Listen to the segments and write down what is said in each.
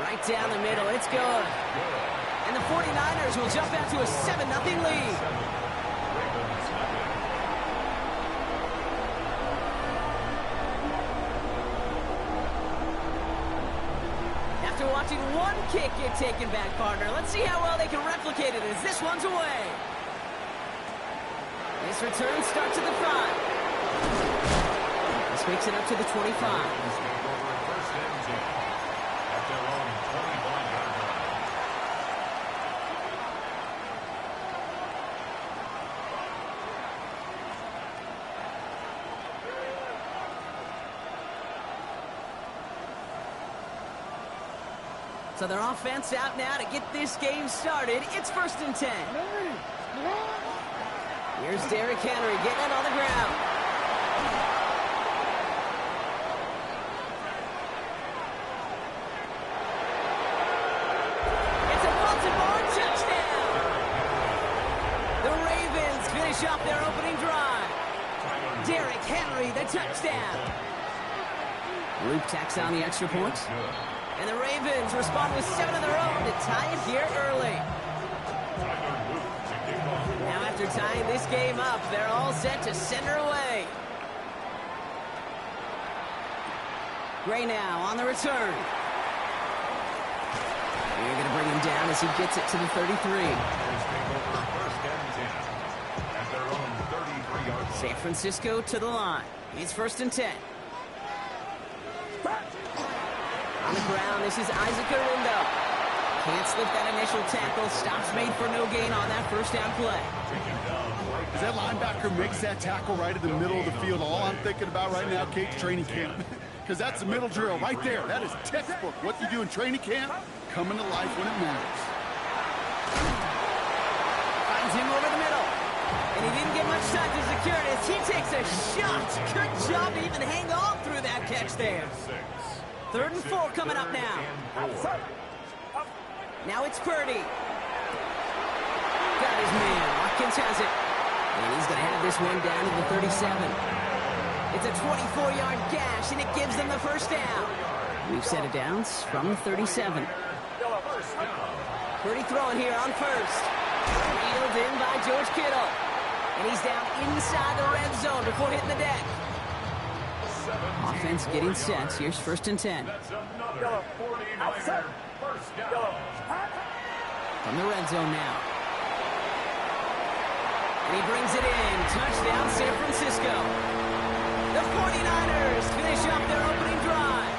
Right down the middle. It's good. And the 49ers will jump out to a 7-0 lead. After watching one kick get taken back, partner, let's see how well they can replicate it as this one's away. This return starts at the 5. This makes it up to the 25. So their offense out now to get this game started. It's 1st and 10. Here's Derrick Henry getting it on the ground. It's a Baltimore touchdown. The Ravens finish off their opening drive. Derrick Henry, the touchdown. Luke tacks on the extra point. And the Ravens respond with 7 of their own to tie it here early. Now after tying this game up, they're all set to send her away. Gray now on the return. They're going to bring him down as he gets it to the 33. San Francisco to the line. It's 1st and 10. On the ground, this is Isaac Orindo. Can't slip that initial tackle. Stops made for no gain on that first down play. As that linebacker makes that tackle right in the middle of the field, all I'm thinking about right now, Kate's training camp. Because that's the middle drill right there. That is textbook. What you do in training camp, coming to life when it matters. Finds him over the middle. And he didn't get much time to secure it as he takes a shot. Good job to even hang on through that catch there. 3rd and 4 coming up now. Now it's Purdy. Got his man. Watkins has it. And he's going to have this one down to the 37. It's a 24-yard gash, and it gives them the first down. We've set it down from the 37. Purdy throwing here on first. Reeled in by George Kittle. And he's down inside the red zone before hitting the deck. Offense getting set. Here's 1st and 10. From the red zone now. And he brings it in. Touchdown, San Francisco. The 49ers finish up their opening drive.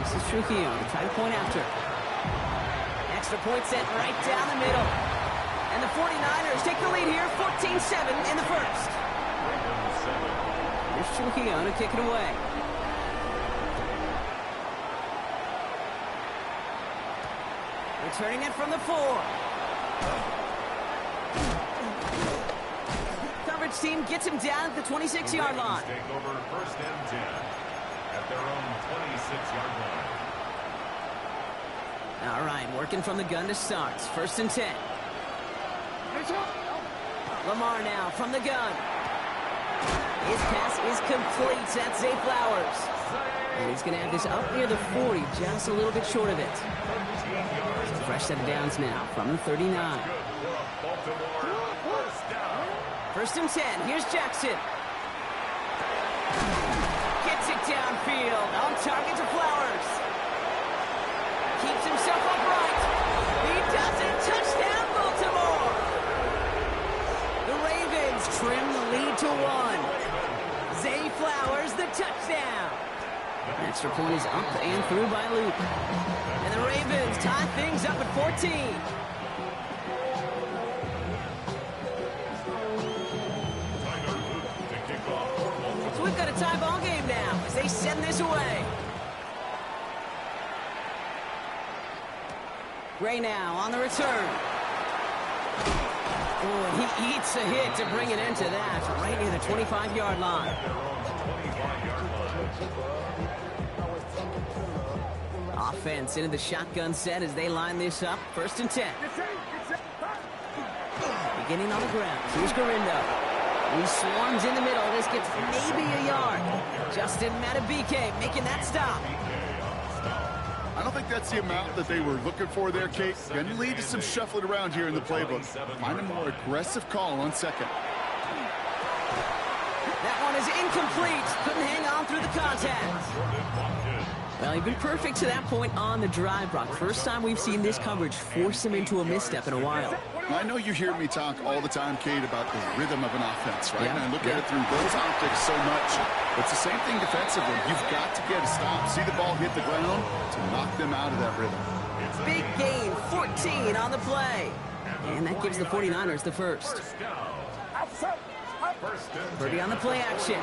This is Trujillo to try to point after. Extra point set right down the middle. And the 49ers take the lead here, 14-7 in the first. Here's Trujillo to kick it away. Returning it from the 4. Coverage team gets him down at the 26-yard line. Take over 1st and 10 at their own 26-yard line. All right, working from the gun to start. 1st and 10. Lamar now from the gun. His pass is complete. That's Zay Flowers. And he's going to have this up near the 40, just a little bit short of it. Fresh set of downs now from the 39. 1st and 10. Here's Jackson. Gets it downfield. On target to Flowers. Keeps himself upright. He does it. Touchdown, Baltimore. The Ravens trim the lead to 1. Zay Flowers, the touchdown. Extra point is up and through by Luke. And the Ravens tie things up at 14. So we've got a tie ball game now as they send this away. Gray now on the return. Oh, he eats a hit to bring it into that right near the 25-yard line. Offense into the shotgun set as they line this up. 1st and 10. Beginning on the ground. Here's Garindo. He swarms in the middle. This gets maybe a yard. Justin Matabike making that stop. I don't think that's the amount that they were looking for there, Kate. Going to lead to some shuffling around here in the playbook. Find a more aggressive call on second. That one is incomplete. Couldn't hang on through the contact. Well, he'd been perfect to that point on the drive, Brock. First time we've seen this coverage force him into a misstep in a while. I know you hear me talk all the time, Kate, about the rhythm of an offense, right? Yeah. And I look at it through those optics so much. It's the same thing defensively. You've got to get a stop, see the ball hit the ground to knock them out of that rhythm. Big gain, 14 on the play. And that gives the 49ers the first. Purdy on the play action.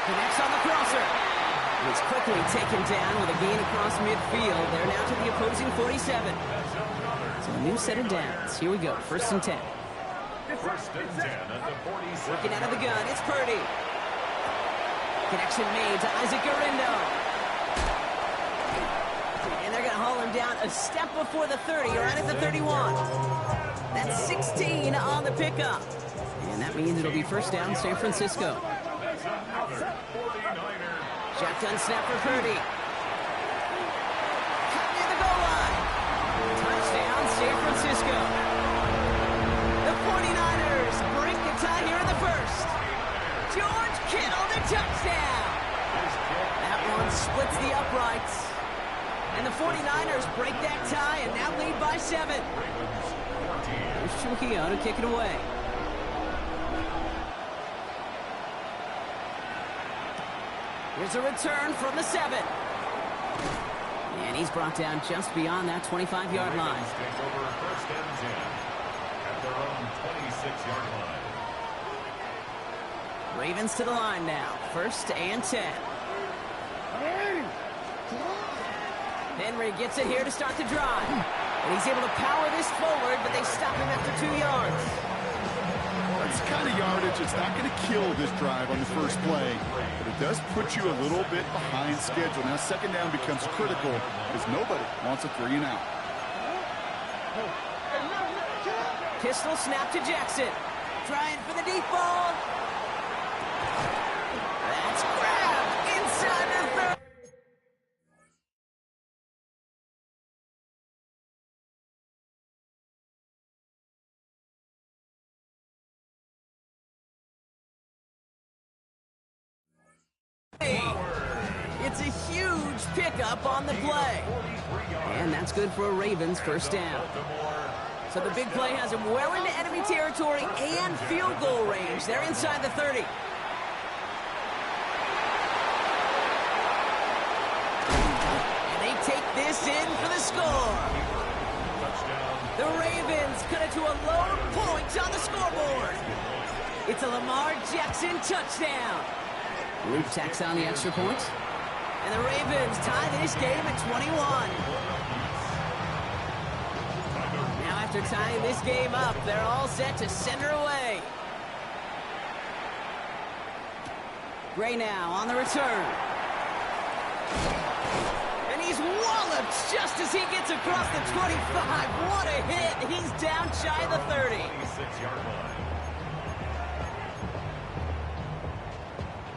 Connects on the crosser. He's quickly taken down with a gain across midfield. They're now to the opposing 47. So a new set of downs. Here we go, 1st and 10. First and 10 at the 47. Working out of the gun, it's Purdy. Connection made to Isaac Gurindo. And they're going to haul him down a step before the 30, right at the 31. That's 16 on the pickup. And that means it'll be 1st down, San Francisco. Shotgun snap for Purdy. Cut near the goal line. Touchdown, San Francisco. The 49ers break the tie here in the 1st. George Kittle, the touchdown. That one splits the uprights. And the 49ers break that tie and now lead by 7. Here's Trujillo to kick it away. Here's a return from the 7. And he's brought down just beyond that 25-yard line. Take over 1st and 10 at their own 26-yard line. Ravens to the line now. 1st and 10. Henry gets it here to start the drive. And he's able to power this forward, but they stop him after 2 yards. That's the kind of yardage. It's not going to kill this drive on the first play, but it does put you a little bit behind schedule. Now 2nd down becomes critical because nobody wants a 3 and out. Pistol snap to Jackson. Trying for the deep ball. That's grabbed inside the 30. It's a huge pickup on the play. And that's good for a Ravens 1st down. So the big play has him well into enemy territory and field goal range. They're inside the 30. And they take this in for the score. The Ravens cut it to a lone point on the scoreboard. It's a Lamar Jackson touchdown. Luke tacks on the extra point. And the Ravens tie this game at 21. Now after tying this game up, they're all set to send her away. Gray now on the return. And he's walloped just as he gets across the 25. What a hit. He's down shy of the 30. 26-yard line.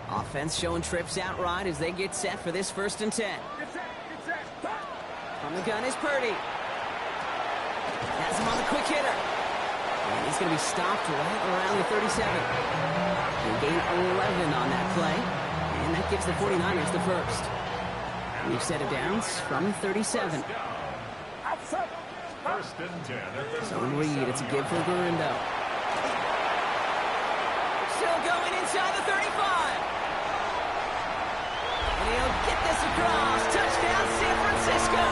Offense showing trips outright as they get set for this 1st and 10. From the gun is Purdy. Has him on the quick hitter. And he's going to be stopped right around the 37. They gain 11 on that play. And that gives the 49ers the 1st. We've set it downs from 37. 1st and 10 at the Zone read. It's a give for Gurindo. Still going inside the 35. And he'll get this across. Touchdown, San Francisco.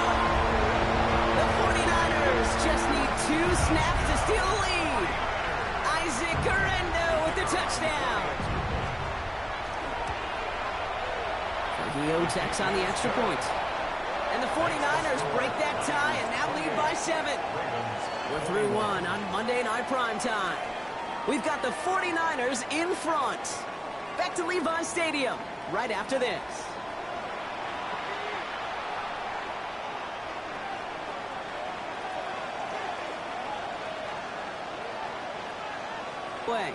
The 49ers just need 2 snaps to steal the lead. Isaac Gurindo with the touchdown. Trujillo tacks on the extra point. And the 49ers break that tie and now lead by 7. We're through 1 on Monday Night Primetime. We've got the 49ers in front. Back to Levi Stadium right after this. Way.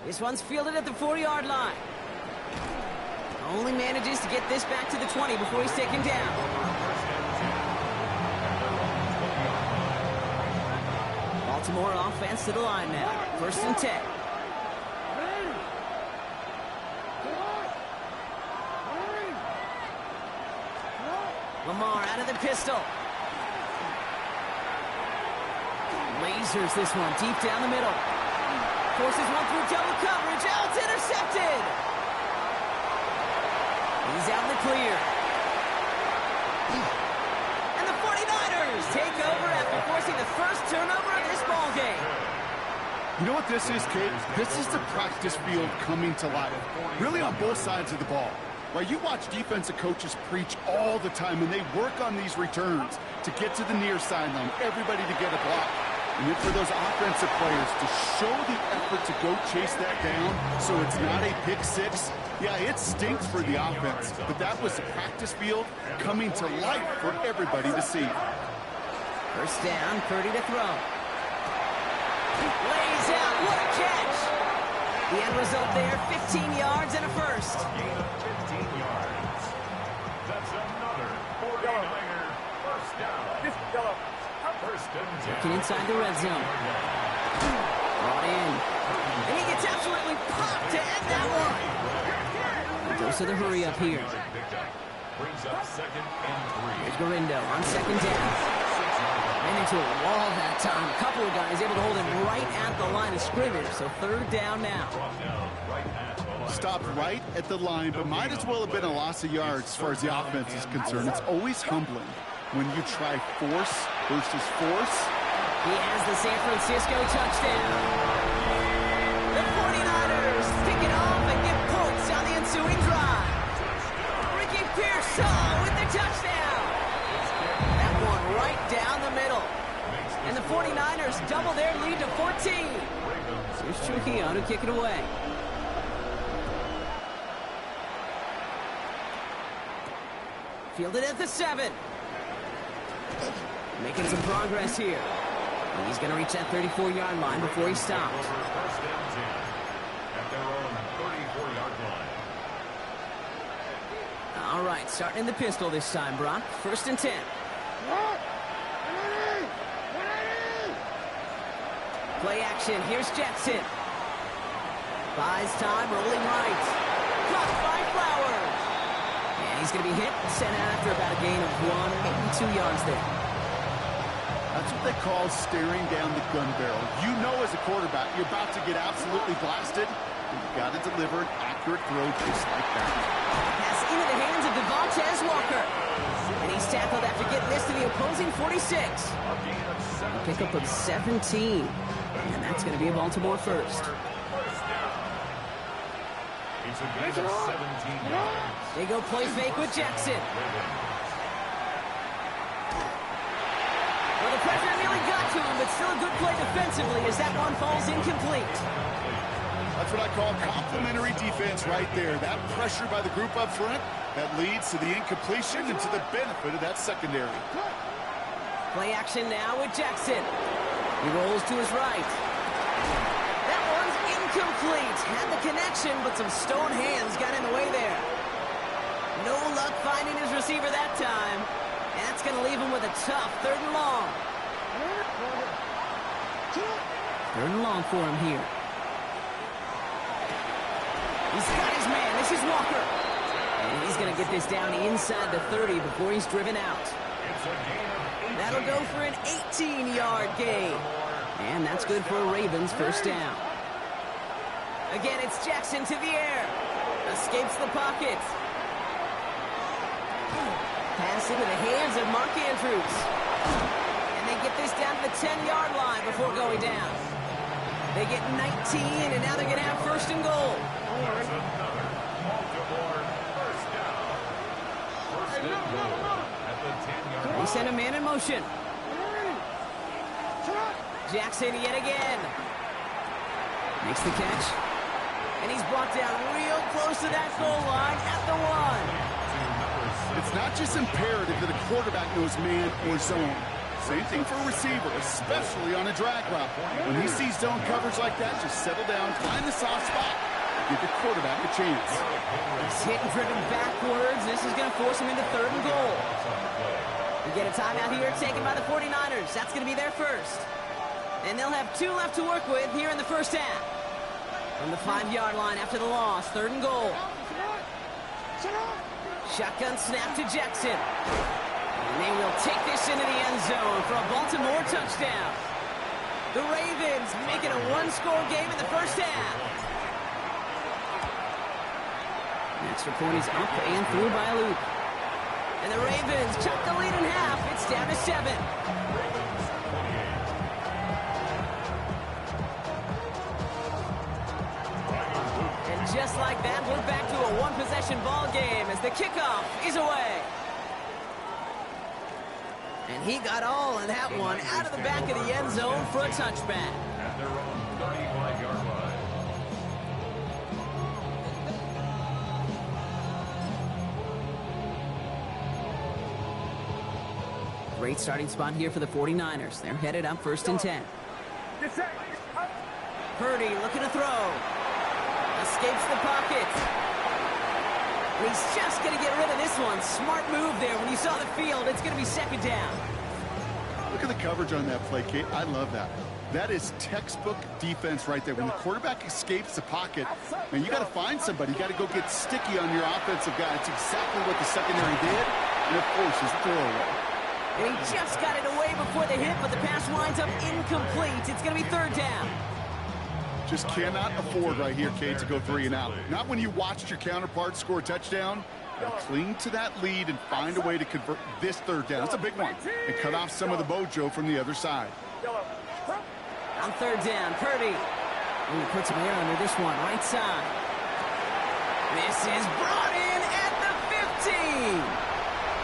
This one's fielded at the 4-yard line. Only manages to get this back to the 20 before he's taken down. Baltimore offense to the line now. 1st and 10. Lamar out of the pistol. Lasers this one deep down the middle. Forces one through double coverage. Oh, it's intercepted. He's out in the clear. And the 49ers take over after forcing the first turnover of this ball game. You know what this is, Kate? This is the practice field coming to life. Really on both sides of the ball. Right, you watch defensive coaches preach all the time, and they work on these returns to get to the near sideline, everybody to get a block. And then for those offensive players to show the effort to go chase that down so it's not a pick six, yeah, it stinks for the offense. But that was the practice field coming to life for everybody to see. 1st down, 30 to throw. Lays out, what a catch! The end result there, 15 yards and a first. Gain of 15 yards. That's another 49er first down. First and 10. Looking inside the red zone. Brought in. And he gets absolutely popped to end that one. He goes to the hurry up here. Brings up 2nd and 3. Here's Garindo on 2nd down. Ran into a wall that time. A couple of guys able to hold him right at the line of scrimmage. So 3rd down now. Stopped right at the line, but might as well have been a loss of yards as far as the offense is concerned. It's always humbling when you try force versus force. He has the San Francisco touchdown. The 49ers pick it off and get points on the ensuing drive. Ricky Pearsall with the touchdown. That one right down the middle. And the 49ers double their lead to 14. Here's Trujillo to kick it away. Fielded at the 7. Making some progress here. And he's going to reach that 34-yard line before he stopped. First and 10 at their own 34-yard line. All right, starting in the pistol this time, Brock. 1st and 10. Play action. Here's Jackson. Buys time, rolling right. Caught by Flowers. And he's going to be hit and sent out after about a gain of 1, maybe 2 yards there. That's what they call staring down the gun barrel. You know as a quarterback, you're about to get absolutely blasted. You've got to deliver an accurate throw just like that. Pass into the hands of Devontae Walker. And he's tackled after getting this to the opposing 46. A pickup of 17. And that's going to be a Baltimore first. It's a gain of 17 yards. They go play fake with Jackson. Well, the pressure nearly got to him, but still a good play defensively as that one falls incomplete. That's what I call complimentary defense right there. That pressure by the group up front, that leads to the incompletion and to the benefit of that secondary. Play action now with Jackson. He rolls to his right. That one's incomplete. Had the connection, but some stone hands got in the way there. No luck finding his receiver that time. And that's going to leave him with a tough 3rd and long. 3rd and long for him here. He's got his man. This is Walker. And he's going to get this down inside the 30 before he's driven out. That'll go for an 18-yard gain. And that's good for a Ravens first down. Again, it's Jackson to the air. Escapes the pocket. Pass into the hands of Mark Andrews. And they get this down to the 10-yard line before going down. They get 19, and now they're going to have 1st and goal. That's another Baltimore first down. 1st and goal at the 10-yard line. They send a man in motion. Jackson yet again. Makes the catch. And he's brought down real close to that goal line at the 1. It's not just imperative that a quarterback knows man or zone. Same thing for a receiver, especially on a drag route. When he sees zone coverage like that, just settle down, find the soft spot, give the quarterback a chance. He's hit and driven backwards. This is going to force him into 3rd and goal. We get a timeout here taken by the 49ers. That's going to be their first. And they'll have 2 left to work with here in the first half. From the 5-yard line after the loss, 3rd and goal. Shotgun snap to Jackson. And they will take this into the end zone for a Baltimore touchdown. The Ravens make it a 1-score game in the first half. An extra point is up and through by a loop. And the Ravens cut the lead in half. It's down to 7. And just like that, we're back to a 1-possession ball game as the kickoff is away. And he got all in that one out of the back of the end zone for a touchback. At their own 35-yard line. Great starting spot here for the 49ers. They're headed up 1st and 10. Purdy looking to throw. Escapes the pocket. And he's just going to get rid of this one. Smart move there. When you saw the field, it's going to be 2nd down. Look at the coverage on that play, Kate. I love that. That is textbook defense right there. When the quarterback escapes the pocket, man, you got to find somebody. You got to go get sticky on your offensive guy. It's exactly what the secondary did, and it forces the throwaway. And he just got it away before the hit, but the pass winds up incomplete. It's going to be 3rd down. Just cannot afford right here, Kate, to go 3 and out. Not when you watched your counterpart score a touchdown. Cling to that lead and find a way to convert this 3rd down. It's a big one. And cut off some of the mojo from the other side. On 3rd down, Purdy. And he puts some air under this one, right side. This is brought in at the 15.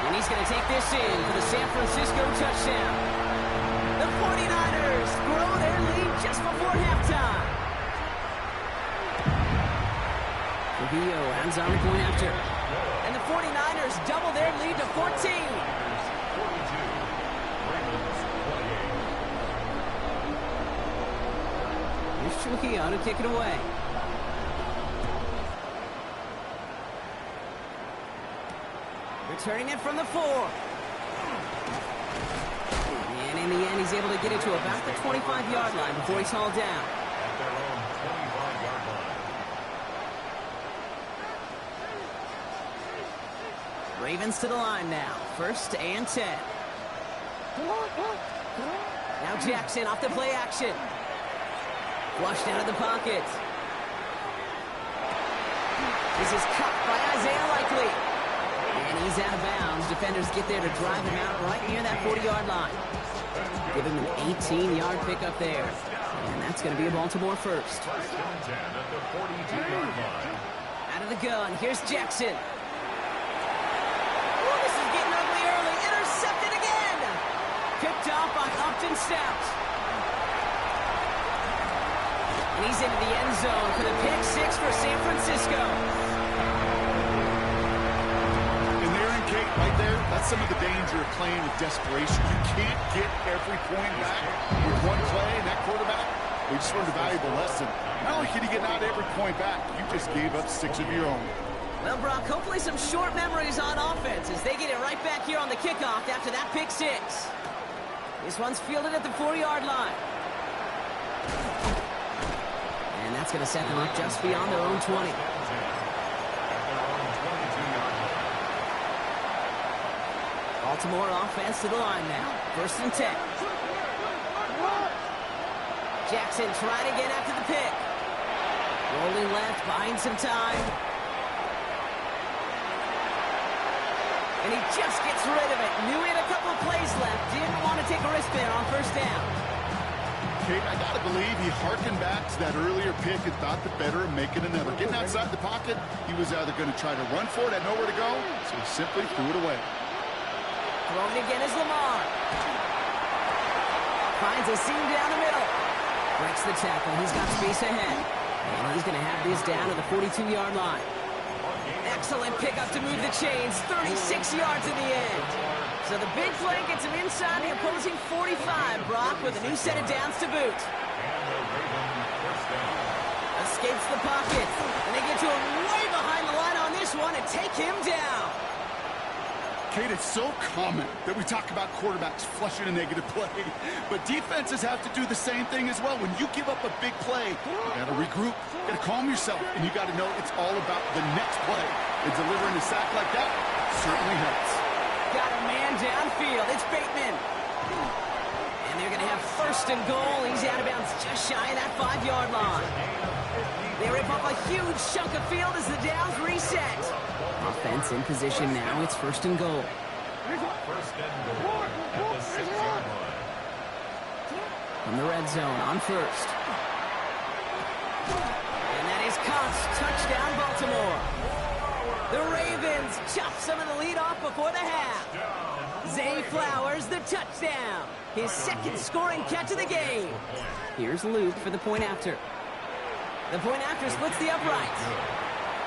And he's going to take this in for the San Francisco touchdown. The 49ers grow their lead just before halftime. Trujillo hands on the point after. And the 49ers double their lead to 14. Here's Trujillo to kick it away. Returning it from the 4. And in the end, he's able to get it to about the 25-yard line before he's hauled down. At their own 25-yard line. Ravens to the line now. 1st and 10. Now Jackson off the play action. Flushed out of the pocket. This is cut by Isaiah Likely. And he's out of bounds. Defenders get there to drive him out right near that 40-yard line. Give him an 18-yard pickup there. And that's going to be a Baltimore first. 1st and 10 at the 42-yard line. Out of the gun. Here's Jackson. Oh, this is getting ugly early. Intercepted again. Picked off by Upton Stout. And he's into the end zone for the pick 6 for San Francisco. Kate, right there, that's some of the danger of playing with desperation. You can't get every point back with one play, and that quarterback, we just learned a valuable lesson. Not only can you get not every point back, you just gave up 6 of your own. Well, Brock, hopefully some short memories on offense as they get it right back here on the kickoff after that pick 6. This one's fielded at the 4-yard line. And that's going to set them up just beyond their own 20. Baltimore offense to the line now. 1st and 10. Jackson trying to get after the pick. Rolling left, buying some time. And he just gets rid of it. Knew he had a couple of plays left. Didn't want to take a risk there on 1st down. Kate, I got to believe he harkened back to that earlier pick and thought the better of making another. Getting outside the pocket, he was either going to try to run for it, had nowhere to go, so he simply threw it away. Throwing again is Lamar. Finds a seam down the middle. Breaks the tackle. He's got space ahead. And he's going to have this down to the 42-yard line. Excellent pickup to move the chains. 36 yards in the end. So the big play gets him inside the opposing 45, Brock, with a new set of downs to boot. Escapes the pocket, and they get to him way behind the line on this one and take him down. Kate, it's so common that we talk about quarterbacks flushing a negative play, but defenses have to do the same thing as well. When you give up a big play, you got to regroup, you got to calm yourself, and you got to know it's all about the next play. And delivering a sack like that certainly helps. Got a man downfield. It's Bateman. And they're going to have first and goal. He's out of bounds just shy of that 5-yard line. They rip up a huge chunk of field as the downs reset. Offense in position now. It's first and goal. First and goal at the 6-yard line. From the red zone on first. And that is Cox. Touchdown, Baltimore. The Ravens chop some of the lead off before the half. Zay Flowers, the touchdown. His second scoring catch of the game. Here's Luke for the point after. The point after splits the uprights.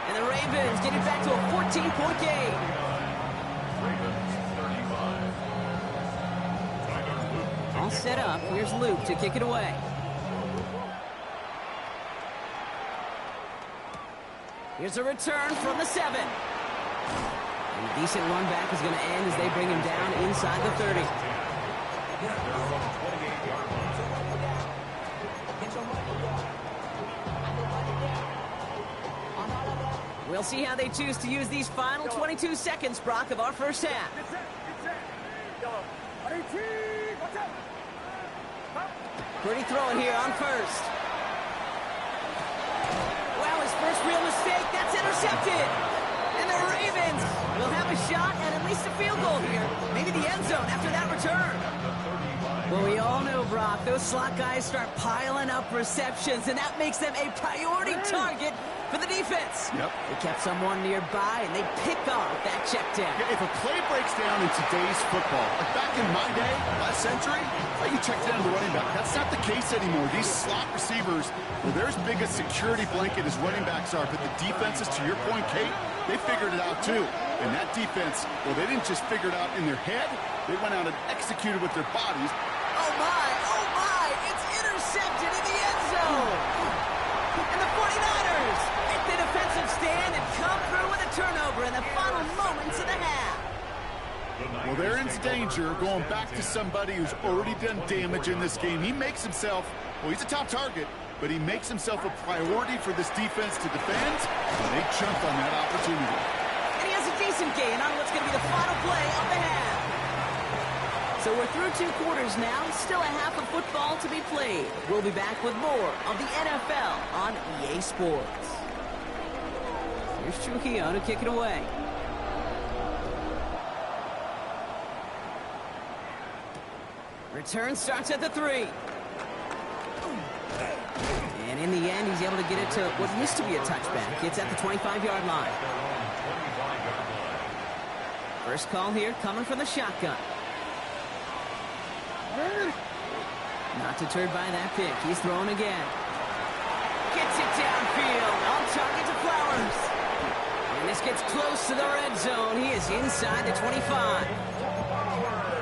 And the Ravens get it back to a 14-point game. All set up. Here's Luke to kick it away. Here's a return from the 7. And a decent run back is going to end as they bring him down inside the 30. We'll see how they choose to use these final 22 seconds, Brock, of our first half. Pretty throwing here on first. Wow, his first real mistake. That's intercepted. And the Ravens will have a shot at least a field goal here. Maybe the end zone after that return. Well, we all know, Brock, those slot guys start piling up receptions, and that makes them a priority target for the defense. Yep. They kept someone nearby, and they pick off that check down. Yeah, if a play breaks down in today's football, like back in my day, last century, you check down the running back. That's not the case anymore. These slot receivers, well, they're as big a security blanket as running backs are, but the defenses, to your point, Kate, they figured it out too. And that defense, well, they didn't just figure it out in their head. They went out and executed with their bodies. Oh my, it's intercepted in the end zone. And the 49ers make the defensive stand and come through with a turnover in the final moments of the half. Well, they're in danger going back to somebody who's already done damage in this game. He makes himself, well, he's a top target, but he makes himself a priority for this defense to defend, and they jump on that opportunity. And he has a decent gain on what's going to be the final play of the half. So we're through 2 quarters now, still a half of football to be played. We'll be back with more of the NFL on EA Sports. Here's Trujillo to kick it away. Return starts at the 3. And in the end, he's able to get it to what used to be a touchback. It's at the 25-yard line. First call here coming from the shotgun. Not deterred by that pick. He's throwing again. Gets it downfield. On target to Flowers. And this gets close to the red zone. He is inside the 25.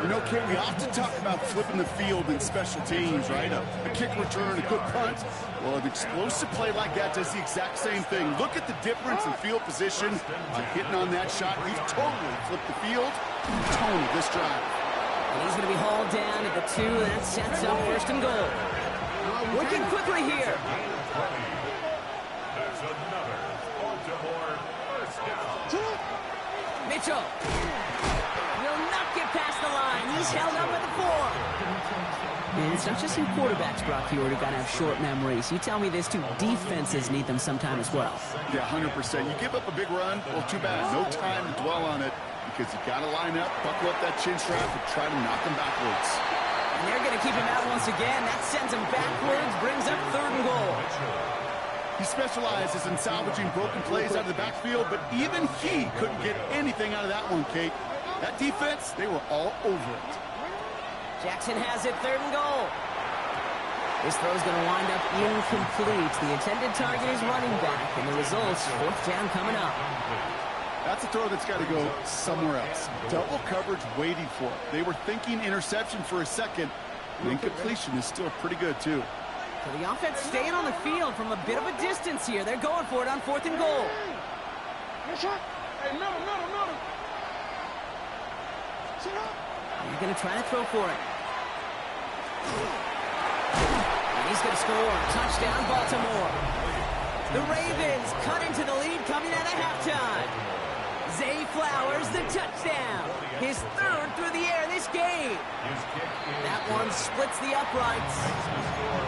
You know, Kate, we often talk about flipping the field in special teams, right? A kick return, a good punt. Well, an explosive play like that does the exact same thing. Look at the difference in field position by hitting on that shot. He's totally flipped the field. Tone this drive. And he's going to be hauled down at the 2. That sets up first and goal. Working quickly here. That's another Baltimore first down. Mitchell will not get past the line. He's held up at the 4. And it's not just in quarterbacks, Brock, you already got to have short memories. You tell me this too, defenses need them sometime as well. Yeah, 100%. You give up a big run, well, too bad. No time to dwell on it because you got to line up, buckle up that chin strap, and try to knock him backwards. And they're going to keep him out once again. That sends him backwards, brings up third and goal. He specializes in salvaging broken plays out of the backfield, but even he couldn't get anything out of that one, Kate. That defense, they were all over it. Jackson has it, third and goal. This throw's going to wind up incomplete. The intended target is running back, and the results, fourth down coming up. That's a throw that's got to go somewhere else. Double coverage waiting for it. They were thinking interception for a second. And incompletion is still pretty good, too. So the offense staying on the field from a bit of a distance here. They're going for it on 4th and goal. Hey, middle. Sit up. He's going to try to throw for it. And he's going to score. Touchdown, Baltimore. The Ravens cut into the lead coming out of halftime. Zay Flowers, the touchdown. His 3rd through the air this game. That one splits the uprights.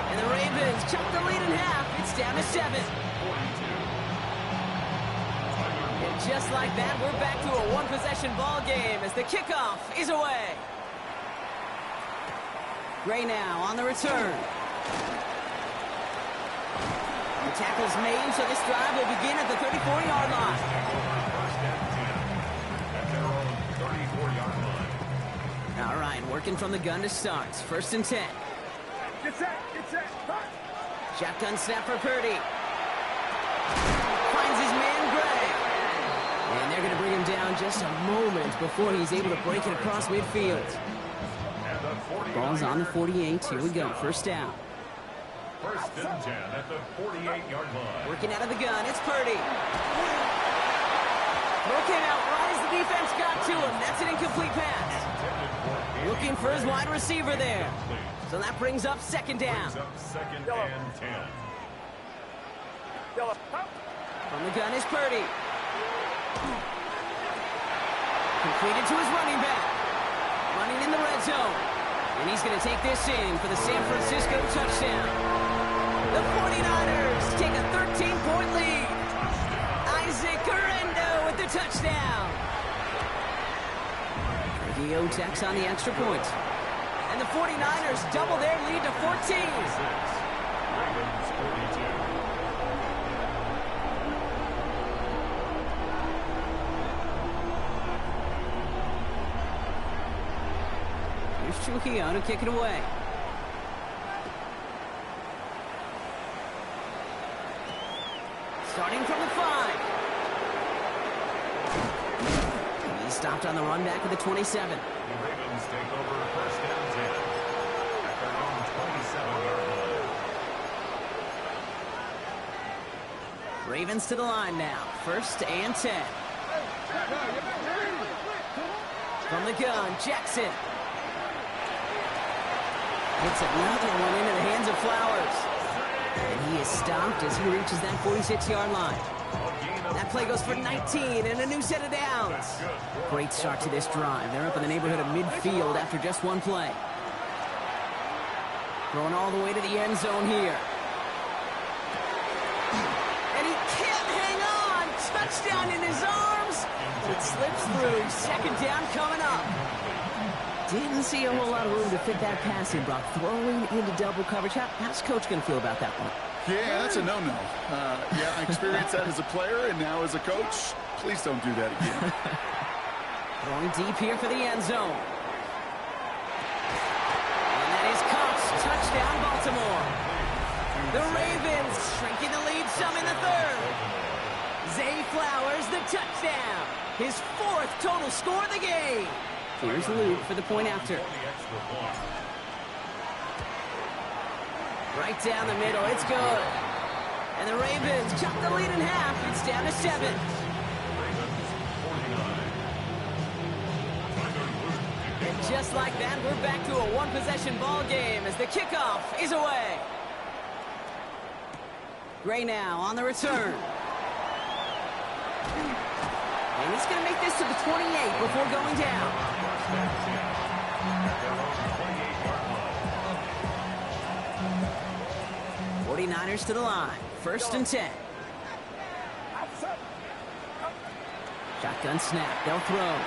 And the Ravens chop the lead in half. It's down to 7. And just like that, we're back to a one-possession ball game as the kickoff is away. Gray now on the return. The tackle's made, so this drive will begin at the 34-yard line. All right, working from the gun to start. 1st and 10. Get set. Shotgun snap for Purdy. Finds his man Gray. And they're going to bring him down just a moment before he's able to break it across midfield. Ball's on the 48. Here we go. 1st down. 1st and 10 at the 48-yard line. Working out of the gun. It's Purdy. Throw came out right as the defense got to him. That's an incomplete pass. Looking for his wide receiver there. So that brings up 2nd down. Second and 10. From the gun is Purdy. Completed to his running back. Running in the red zone. And he's going to take this in for the San Francisco touchdown. The 49ers take a 13-point lead. Isaac Guerrero with the touchdown. Gio tacks on the extra point. And the 49ers double their lead to 14. Ravens 42. Here's Trujillo to kick it away. Starting from the 5. He's stopped on the run back at the 27. The Ravens take over 1st and 10 at their own 27-yard line. Ravens to the line now. 1st and 10. From the gun, Jackson. Hits another one into the hands of Flowers. And he is stopped as he reaches that 46-yard line. That play goes for 19 and a new set of downs. Great start to this drive. They're up in the neighborhood of midfield after just one play. Throwing all the way to the end zone here. And he can't hang on. Touchdown in his arms. It slips through. 2nd down coming up. Didn't see a whole lot of room to fit that passing block. Throwing into double coverage. How's Coach going to feel about that one? Yeah, that's a no-no. Yeah, I experienced that as a player, and now as a coach, please don't do that again. Throwing deep here for the end zone. And that is Cox. Touchdown, Baltimore. The Ravens shrinking the lead some in the 3rd. Zay Flowers, the touchdown. His 4th total score of the game. Here's Luke for the point after. Right down the middle. It's good. And the Ravens chop the lead in half. It's down to 7. And just like that, we're back to a one-possession ball game as the kickoff is away. Gray now on the return. And he's going to make this to the 28 before going down. 49ers to the line. 1st and 10. Shotgun snap. They'll throw.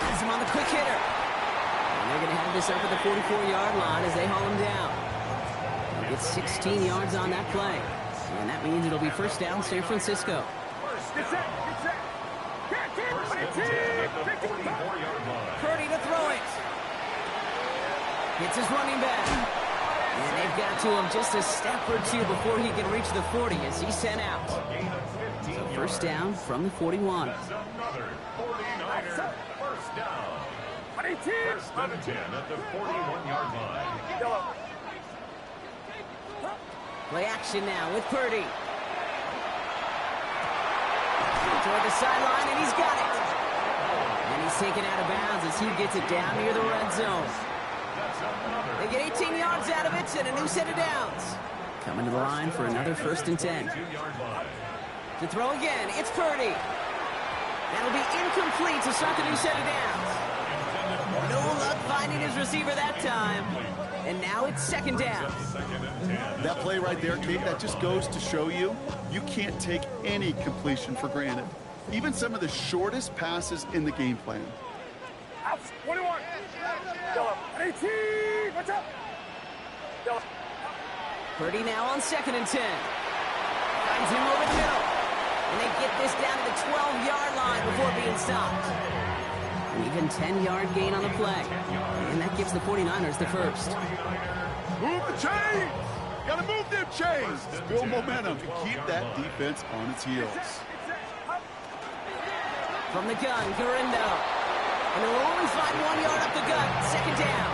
Has him on the quick hitter. And they're going to have this up at the 44-yard line as they haul him down. They'll get 16 yards on that play. And that means it'll be 1st down San Francisco. Get set. Purdy to throw it. Hits his running back. And they've got to him just a step or two before he can reach the 40 as he's sent out. So first down from the 41. That's another 49er first down. 18. First and 10 at the 41-yard line. Play action now with Purdy. Toward the sideline, and he's got it. And he's taken out of bounds as he gets it down near the red zone. They get 18 yards out of it and a new set of downs. Coming to the line for another first and 10. To throw again, it's Purdy. That'll be incomplete to start the new set of downs. No luck finding his receiver that time. And now it's second down. That play right there, Kate, that just goes to show you can't take any completion for granted. Even some of the shortest passes in the game plan. Out. 21. 18. What's up? Purdy now on second and 10. Finds him over the middle. And they get this down to the 12-yard line before being stopped. An even 10-yard gain on the play. And that gives the 49ers the first. Move the chains! Gotta move them chains! Build momentum and keep that defense on its heels. From the gun, Garindo. And they'll only find 1 yard up the gut. Second down.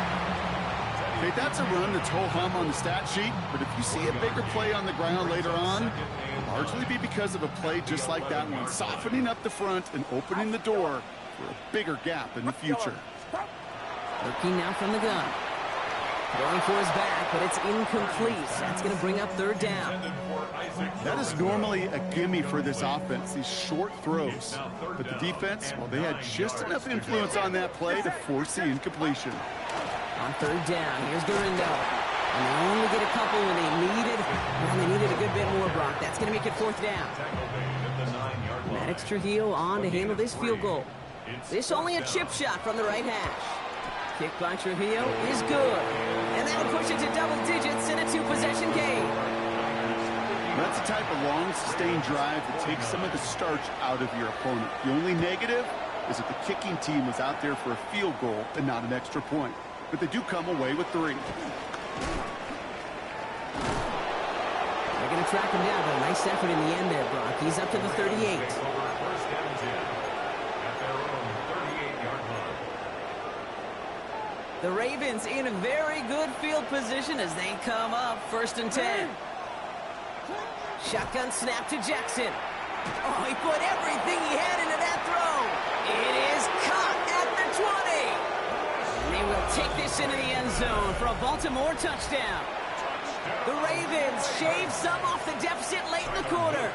Okay, that's a run that's ho-hum on the stat sheet, but if you see a bigger play on the ground later on, it'll largely be because of a play just like that one, softening up the front and opening the door for a bigger gap in the future. Looking now from the gun. Going for his back, but it's incomplete. That's going to bring up third down. That is normally a gimme for this offense, these short throws. But the defense, well, they had just enough influence on that play to force the incompletion. On third down, here's Garindo. And they only get a couple when they needed a good bit more, Brock. That's going to make it fourth down. Maddox Trujillo on to handle this field goal. This only a chip shot from the right hash. Kick by Trujillo is good. And that'll push it to double digits in a two-possession game. That's the type of long, sustained drive that takes some of the starch out of your opponent. The only negative is that the kicking team was out there for a field goal and not an extra point. But they do come away with 3. They're going to track him down, but a nice effort in the end there, Brock. He's up to the 38. The Ravens in a very good field position as they come up first and 10. Shotgun snap to Jackson. Oh, he put everything he had into that throw. It is caught at the 20. And they will take this into the end zone for a Baltimore touchdown. The Ravens shave some off the deficit late in the quarter.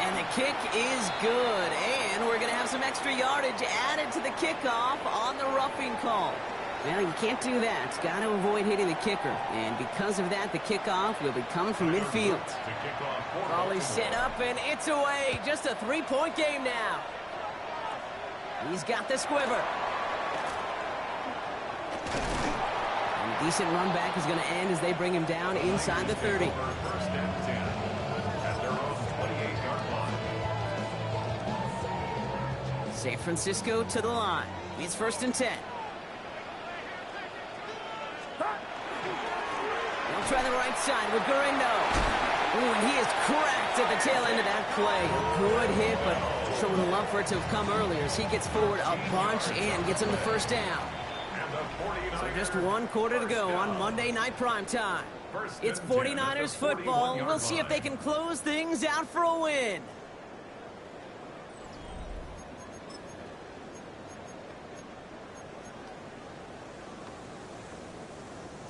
And the kick is good. And we're going to have some extra yardage added to the kickoff on the roughing call. Well, you can't do that. Got to avoid hitting the kicker. And because of that, the kickoff will be coming from midfield. Crawley set up, and it's away. Just a 3-point game now. He's got the squiver. And a decent run back is going to end as they bring him down inside the 30. First and 10 at their own 28-yard line. San Francisco to the line. It's first and 10. They'll try the right side with Garindo. Ooh, and he is cracked at the tail end of that play. A good hit, but sure would have loved for it to have come earlier as he gets forward a bunch and gets him the first down. So just 1 quarter to go on Monday Night Primetime. It's 49ers football. We'll see if they can close things out for a win.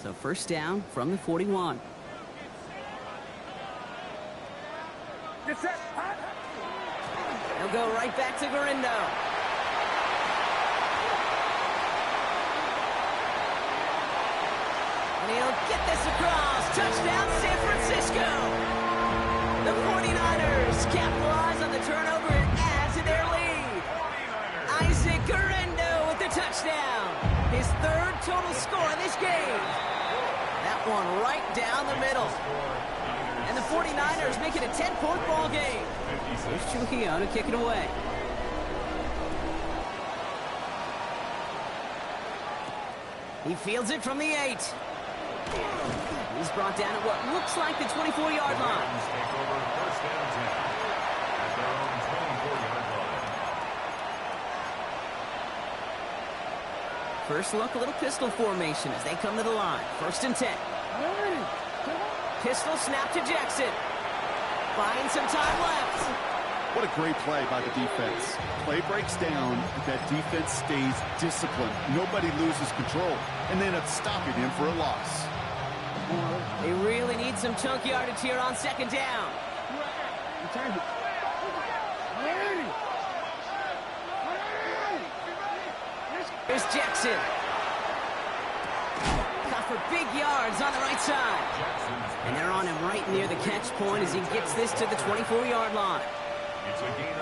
So first down from the 41. Get set. They'll go right back to Garindo. And he'll get this across. Touchdown, San Francisco. The 49ers capitalize on the turnover and add to their lead. Isaac Garindo with the touchdown. His 3rd total score in this game. That one right down the middle. And the 49ers make it a 10-point ball game. Here's Trujillo to kick it away. He fields it from the 8. He's brought down at what looks like the 24-yard line. Take over first and 10 at their own 24-yard line. First look, a little pistol formation as they come to the line. First and 10. Pistol snap to Jackson. Buying some time left. What a great play by the defense. Play breaks down, but that defense stays disciplined. Nobody loses control, and they end up stopping him for a loss. They really need some chunk yardage here on second down. Here's Jackson. Got for big yards on the right side. And they're on him right near the catch point as he gets this to the 24-yard line.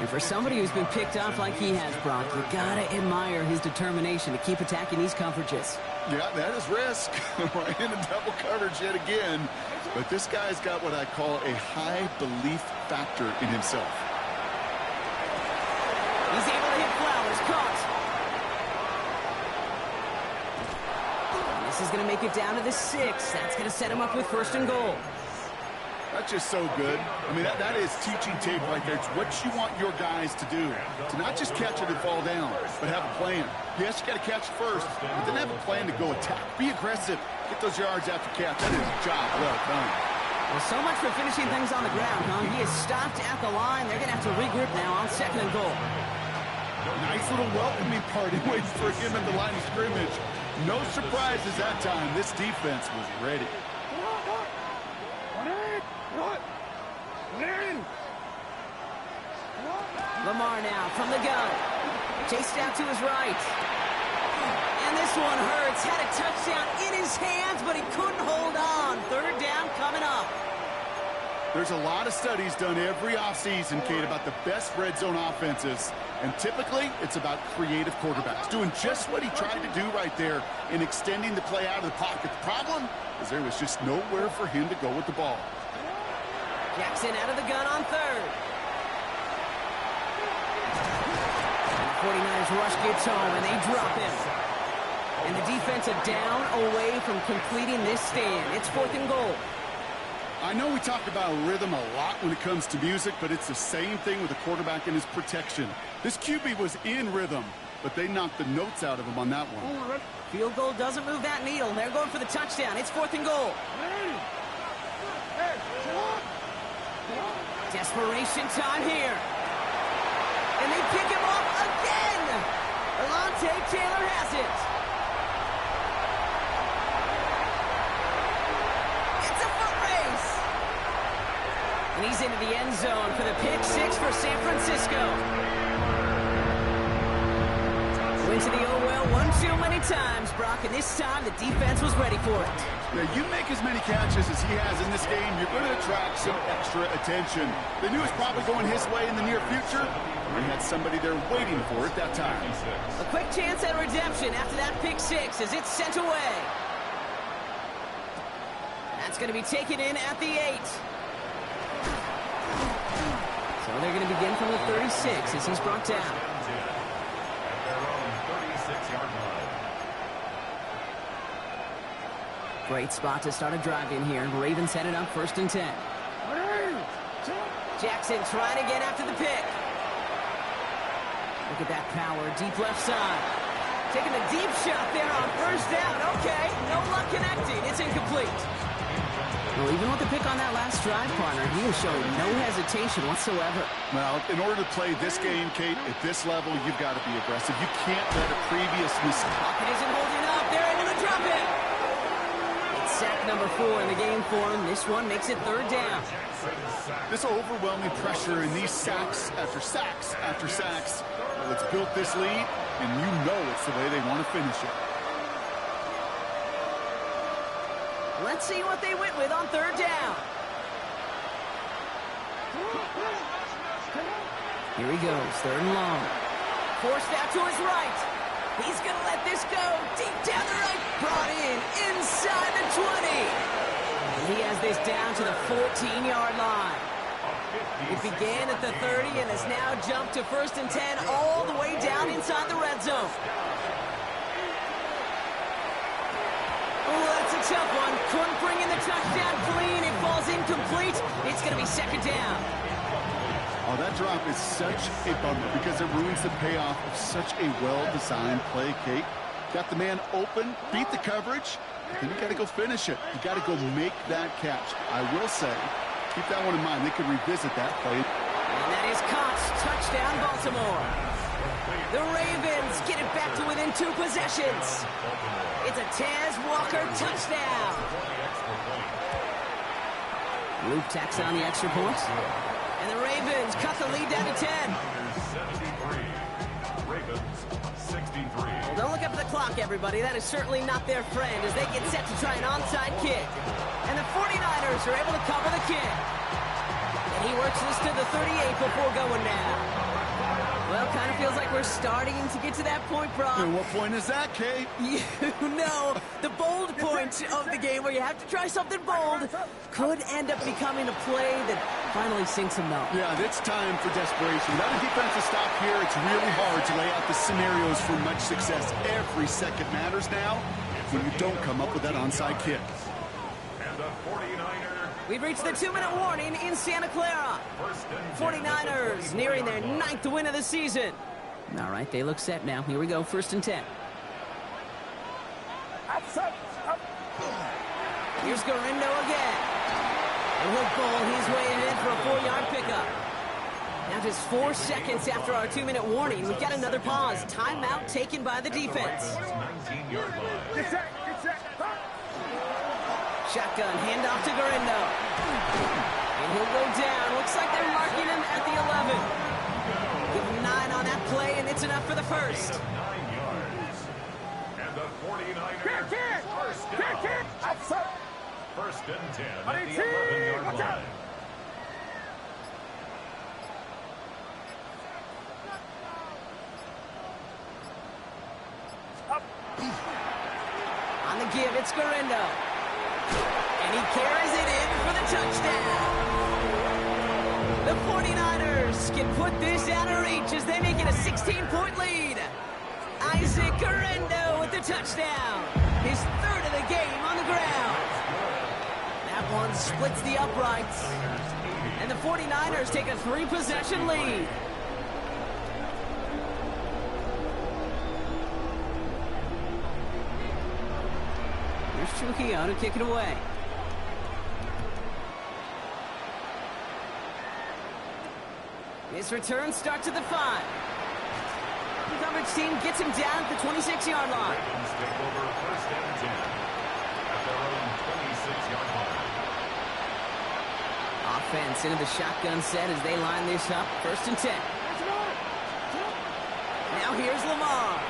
And for somebody who's been picked off like he has, Brock, you gotta admire his determination to keep attacking these coverages. Yeah, that is risk. Right in a double coverage yet again. But this guy's got what I call a high belief factor in himself. He's able to hit Flowers. Caught. This is going to make it down to the 6. That's going to set him up with first and goal. That's just so good. I mean, that is teaching tape right there. It's what you want your guys to do. To not just catch it and fall down, but have a plan. Yes, you got to catch it first, but then have a plan to go attack. Be aggressive. Get those yards after catch. That is a job well done. Well, so much for finishing things on the ground, huh? He is stopped at the line. They're going to have to regroup now on second and goal. Nice little welcoming party waiting for him at the line of scrimmage. No surprises that time. This defense was ready. Lamar now from the gun. Chased out to his right. And this one hurts. Had a touchdown in his hands, but he couldn't hold on. Third down coming up. There's a lot of studies done every offseason, Kate, about the best red zone offenses. And typically, it's about creative quarterbacks, doing just what he tried to do right there in extending the play out of the pocket. The problem is there was just nowhere for him to go with the ball. Jackson out of the gun on third. And the 49ers rush gets home, and they drop him. And the defense are down away from completing this stand. It's fourth and goal. I know we talk about rhythm a lot when it comes to music, but it's the same thing with the quarterback and his protection. This QB was in rhythm, but they knocked the notes out of him on that one. Field goal doesn't move that needle. They're going for the touchdown. It's fourth and goal. Desperation time here. And they pick him off again. Alontae Taylor has it. It's a foot race. And he's into the end zone for the pick six for San Francisco. Went to the oh well one too many times, Brock, and this time the defense was ready for it. Yeah, you make as many catches as he has in this game, you're going to attract some extra attention. They knew it was probably going his way in the near future. They had somebody there waiting for it that time. A quick chance at redemption after that pick six as it's sent away. That's going to be taken in at the 8. So they're going to begin from the 36 as he's brought down. Great spot to start a drive in here. Ravens headed up first and 10. Jackson trying to get after the pick. Look at that power, deep left side. Taking a deep shot there on first down. Okay, no luck connecting. It's incomplete. Well, even with the pick on that last drive, partner, he was showing no hesitation whatsoever. Well, in order to play this game, Kate, at this level, you've got to be aggressive. You can't let a previous mistake. Pocket isn't holding up. They're able to drop it. It's sack number 4 in the game for him. This one makes it third down. This overwhelming pressure in these sacks after sacks after sacks. Well, it's built this lead, and you know it's the way they want to finish it. Let's see what they went with on third down. Here he goes, third and long. Forced out to his right. He's going to let this go. Deep down the right. Brought in inside the 20. And he has this down to the 14-yard line. It began at the 30 and has now jumped to first and 10 all the way down inside the red zone. Oh, that's a tough one. Couldn't bring in the touchdown clean. It falls incomplete. It's going to be second down. Oh, that drop is such a bummer because it ruins the payoff of such a well-designed play, Kate. Got the man open, beat the coverage, then you got to go finish it. You got to go make that catch. I will say, keep that one in mind. They could revisit that play. And that is caught. Touchdown, Baltimore. The Ravens get it back to within 2 possessions. It's a Taz Walker touchdown. Luke tacks on the extra point. And the Ravens cut the lead down to 10. 73. Ravens 63. Well, don't look up at the clock, everybody. That is certainly not their friend as they get set to try an onside kick. And the 49ers are able to cover the kick. And he works this to the 38 before going now. Well, kind of feels like we're starting to get to that point, Brock. And what point is that, Kate? You know, the bold point of the game where you have to try something bold could end up becoming a play that finally sinks him, though. Yeah, it's time for desperation. Without a defensive stop here, it's really hard to lay out the scenarios for much success. Every second matters now when you don't come up with that onside kick. And the 49er. We've reached the 2-minute warning in Santa Clara. 49ers nearing their 9th win of the season. All right, they look set now. Here we go, 1st and 10. Here's Garindo again. And he'll bowl his way ahead for a 4-yard pickup. Now just 4 seconds after our 2-minute warning, we've got another pause. Timeout taken by the defense. 19-yard line. Get set. Shotgun, handoff to Garindo. And he'll go down. Looks like they're marking him at the 11. Give him 9 on that play, and it's enough for the first. 9 yards. And the 49ers. First down. First and 10 at the 11-yard line. On the give, it's Garindo. And he carries it in for the touchdown. The 49ers can put this out of reach as they make it a 16-point lead. Isaac Garindo with the touchdown. His 3rd of the game on the ground. That one splits the uprights. And the 49ers take a 3-possession lead. Here's Trujillo to kick it away. His return starts at the 5. The coverage team gets him down at the 26-yard line. Ravens take over 1st and 10 at their own 26-yard line. Offense into the shotgun set as they line this up. 1st and 10. Now here's Lamar.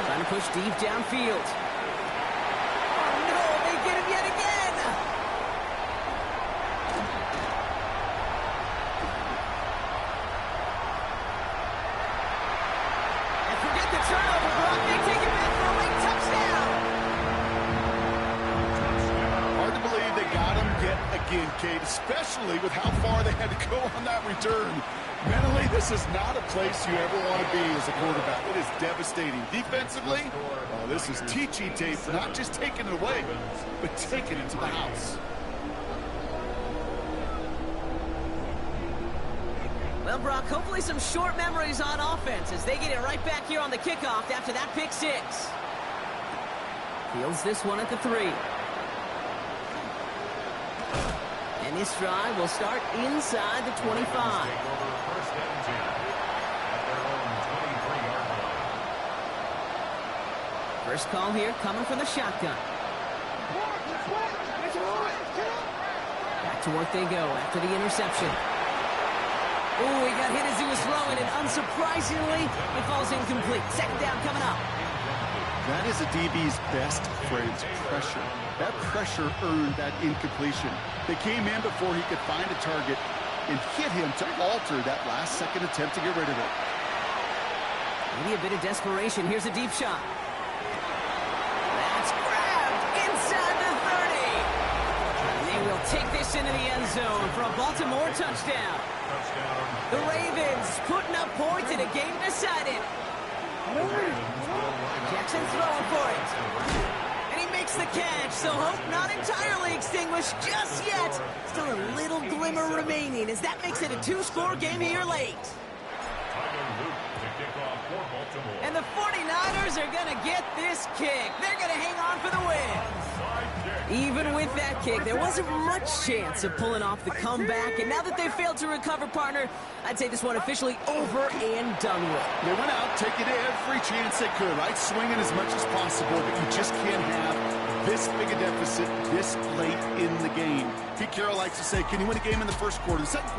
Trying to push deep downfield. Oh no, they get him yet again. And forget the turnover, Brock. They take it back for a late touchdown. Hard to believe they got him yet again, Kate, especially with how far they had to go on that return. Mentally, this is not a place you ever want to be as a quarterback. It is devastating. Defensively, this is teaching tape, not just taking it away, but taking it to the house. Well, Brock, hopefully some short memories on offense as they get it right back here on the kickoff after that pick 6. Fields this one at the 3. And this drive will start inside the 25. First and 10 at their own 23-yard line. First call here coming from the shotgun. Back to work they go after the interception. Ooh, he got hit as he was throwing, and unsurprisingly, it falls incomplete. Second down coming up. That is a DB's best friend, pressure. That pressure earned that incompletion. They came in before he could find a target and hit him to alter that last-second attempt to get rid of it. Maybe a bit of desperation. Here's a deep shot. That's grabbed inside the 30. And they will take this into the end zone for a Baltimore touchdown. The Ravens putting up points in a game decided. Jackson throwing for it. And he makes makes the catch, so hope not entirely extinguished just yet. Still a little glimmer remaining as that makes it a 2-score game here late. Tyler Luke to kick off for Baltimore. And the 49ers are going to get this kick. They're going to hang on for the win. Onside kick. Even with that kick, there wasn't much chance of pulling off the comeback. And now that they failed to recover, partner, I'd say this one officially over and done with. They went out taking every chance they could, right? Swinging as much as possible, but you just can't have this big a deficit this late in the game. Pete Carroll likes to say, can you win a game in the first quarter? The second